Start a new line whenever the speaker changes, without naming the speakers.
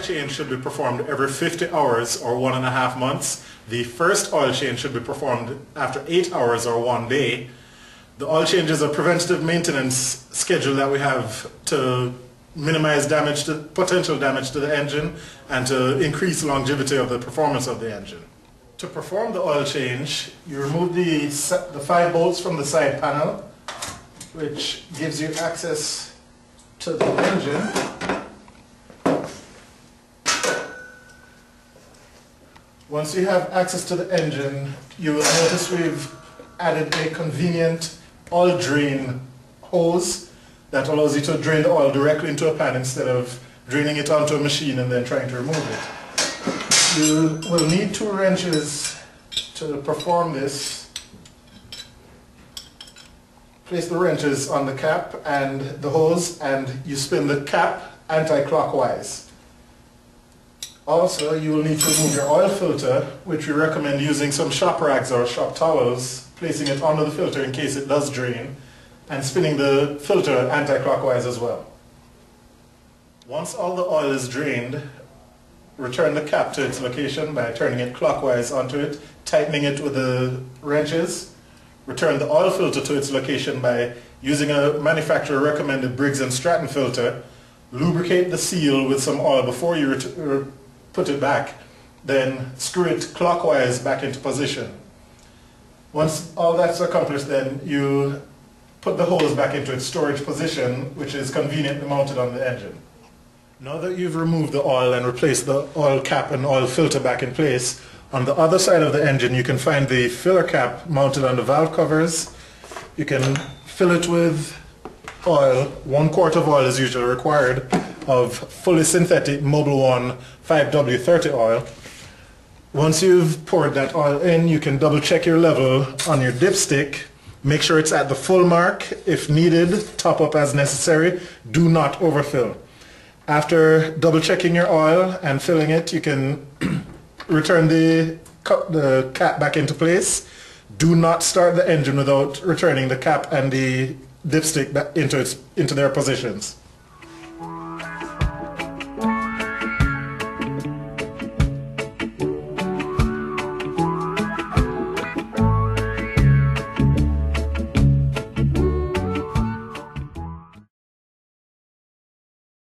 oil change should be performed every 50 hours or 1.5 months. The first oil change should be performed after 8 hours or 1 day. The oil change is a preventative maintenance schedule that we have to minimize potential damage to the engine and to increase longevity of the performance of the engine. To perform the oil change, you remove the 5 bolts from the side panel, which gives you access to the engine. Once you have access to the engine, you will notice we've added a convenient oil drain hose that allows you to drain the oil directly into a pan instead of draining it onto a machine and then trying to remove it. You will need 2 wrenches to perform this. Place the wrenches on the cap and the hose, and you spin the cap anti-clockwise. Also, you will need to remove your oil filter, which we recommend using some shop rags or shop towels, placing it under the filter in case it does drain, and spinning the filter anti-clockwise as well. Once all the oil is drained, return the cap to its location by turning it clockwise onto it, tightening it with the wrenches. Return the oil filter to its location by using a manufacturer recommended Briggs & Stratton filter. Lubricate the seal with some oil before you put it back, then screw it clockwise back into position. Once all that's accomplished, then you put the hose back into its storage position, which is conveniently mounted on the engine. Now that you've removed the oil and replaced the oil cap and oil filter back in place, on the other side of the engine you can find the filler cap mounted on the valve covers. You can fill it with oil. 1 quart of oil is usually required of fully synthetic Mobil 1 5W30 oil. Once you've poured that oil in, you can double check your level on your dipstick. Make sure it's at the full mark. If needed, top up as necessary. Do not overfill. After double checking your oil and filling it, you can return the cap back into place. Do not start the engine without returning the cap and the dipstick back into their positions.